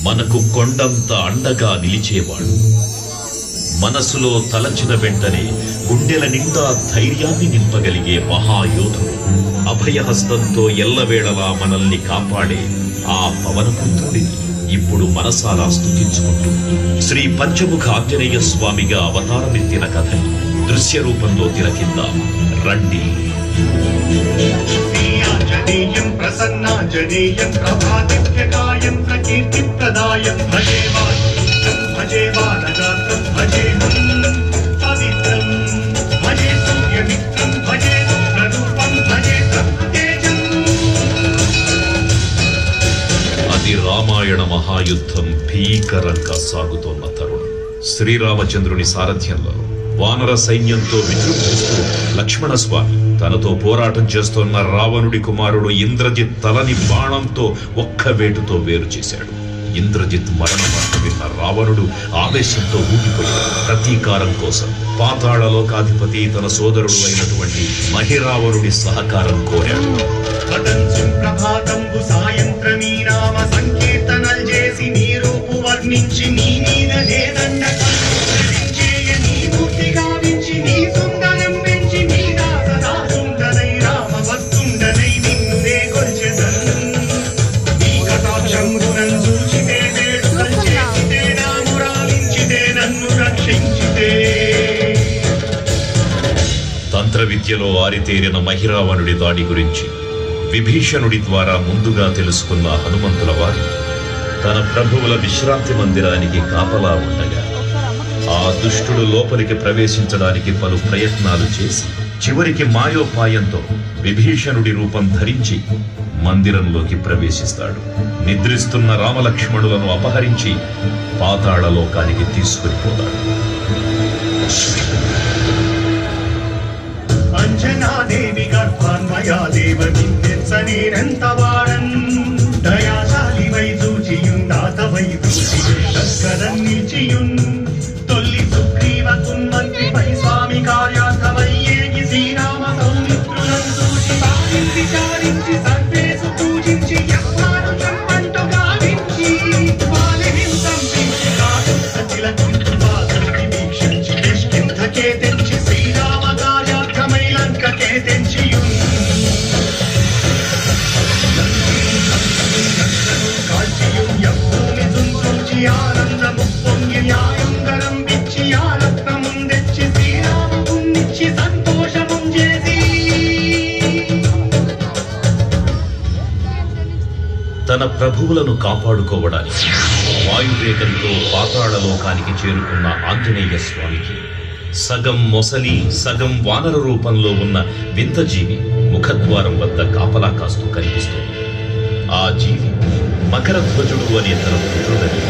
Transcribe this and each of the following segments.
మనకు కొండంత అండగా నిలిచేవాడు. మనసులో తలచిన వెంటనే గుండెల నిండా ధైర్యాన్ని నింపగలిగే మహాయోధుడు. అభయహస్తంతో ఎల్లవేళలా మనల్ని కాపాడే ఆ పవనపుత్రుడిని ఇప్పుడు మనసారా స్తుతించుకుంటూ శ్రీ పంచముఖ ఆంజనేయ స్వామిగా అవతారమెత్తిన కథని దృశ్య రూపంలో తిలకిద్దాం రండి. ఆంజనేయం ప్రసన్నాంజనేయం ప్రభాదివ్యకాయం ప్రకీర్తిప్రదాయం భజే వాయుపుత్రం భజే బాలగాత్రం భజే పవిత్రం భజే సూర్యమిత్రం భజే రుద్రరూపం భజే తేజం. అది రామాయణ మహాయుద్ధం భీకరంగా సాగుతోన్న తరుణం. శ్రీరామచంద్రుని సారథ్యంలో వానర సైన్యంతో విజృంభిస్తూ లక్ష్మణస్వామి తనతో పోరాటం చేస్తోన్న రావణుడి కుమారుడు ఇంద్రజిత్ తలని బాణంతో ఒక్క వేటుతో వేరు చేశాడు. ఇంద్రజిత్ మరణ వార్త విన్న రావణుడు ఆవేశంతో ఊగిపోయాడు. ప్రతీకారం కోసం పాతాళలోకాధిపతి తన సోదరుడు అయినటువంటి మహిరావణుడి సహకారం కోరాడు. సాయంత్రమీ నామ సంకీర్తనలు చేసి నీ రూపు వర్ణించి నీ మీద లేదండ నీ మూర్తి గావించి నీ సుందరం పెంచి నీ దాసదా సుందరై రామ భక్తుండనై నిన్నునే కొలిచెదను. నీ కటాక్షములను చూచితే వేడుకలు చేసితే నా మురాలించితే నన్ను రక్షించితే. తంత్ర విద్యలో ఆరితేరిన మహిరావణుడి దాడి గురించి విభీషణుడి ద్వారా ముందుగా తెలుసుకున్న హనుమంతుల వారు తన ప్రభువుల విశ్రాంతి మందిరానికి కాపలా ఉండగా ఆ దుష్టుడు లోపలికి ప్రవేశించడానికి పలు ప్రయత్నాలు చేసి చివరికి మాయోపాయంతో విభీషణుడి రూపం ధరించి మందిరంలోకి ప్రవేశిస్తాడు. నిద్రిస్తున్న రామలక్ష్మణులను అపహరించి పాతాళలోకానికి తీసుకుని పోతాడు. అంజనాదేవి గర్భాన్వయా దేవ నిన్నెచ్చనేనంత వాడన్ దయాశాలి వై చూచియుందాతవై చూచికరం నిలిచియున్ తొల్లి సుగ్రీవ కున్మంత్రిపై స్వామి కార్యార్థమయ్యేగి శ్రీరామ సౌమిత్రులను చూచి భావించి చారించి సర్వేసు పూజించి ఎవ్వారు చంపంటు గావించి బాలిహింసం కాదు సచిల కుంటువాసుని వీక్షించి కిష్కింధకే తెంచి శ్రీరామ తన ప్రభువులను కాపాడుకోవడానికి వాయువేగంతో పాతాళలోకానికి చేరుకున్న ఆంజనేయ స్వామికి సగం మొసలి సగం వానర రూపంలో ఉన్న వింత జీవి ముఖద్వారం వద్ద కాపలా కాస్తూ కనిపిస్తుంది. ఆ జీవి మకరధ్వజుడు అనే తన పుత్రుడని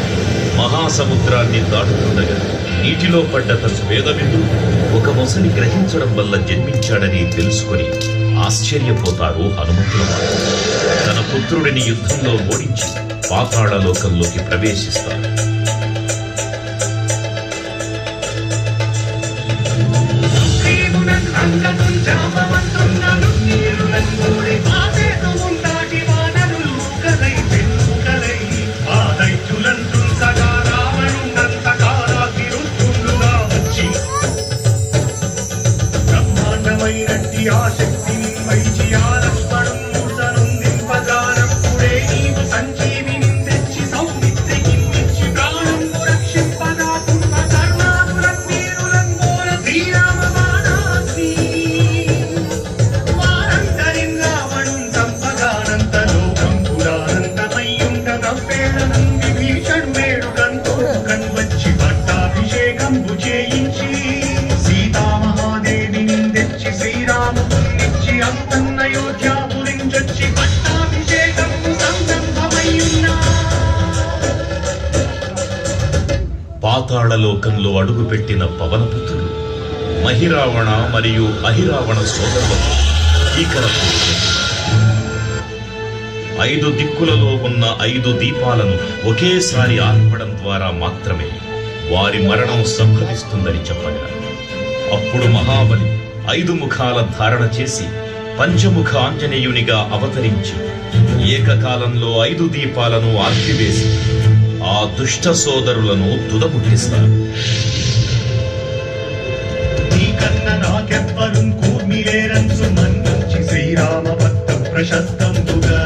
మహాసముద్రాన్ని దాటుతుండగా నీటిలో పడ్డ తన వేదవిందు ఒక మొసలి గ్రహించడం వల్ల జన్మించాడని తెలుసుకొని ఆశ్చర్యపోతారు హనుమంతుల వారు. తన పుత్రుడిని యుద్ధంలో ఓడించి పాతాళలోకంలోకి ప్రవేశిస్తారు. పాతాళలోకంలో అడుగుపెట్టిన పవనపుత్రుడు మహిరావణ మరియు అహిరావణ సోదరులతో భీకరపూర్తి 5 దిక్కులలో ఉన్న 5 దీపాలను ఒకేసారి ఆర్పడం ద్వారా మాత్రమే వారి మరణం సంభవిస్తుందని చెప్పగా అప్పుడు మహాబలి 5 ముఖాల ధారణ చేసి పంచముఖ ఆంజనేయునిగా అవతరించి ఏకకాలంలో 5 దీపాలను ఆర్పివేసి ఆ దుష్ట సోదరులను తుదముట్టిస్తారు. నీకన్నా నాకెవ్వరు కూర్మిలేరంచు మన్నుంచి శ్రీరామ భక్త ప్రశస్తంబుగా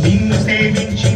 నిన్ను సేవించి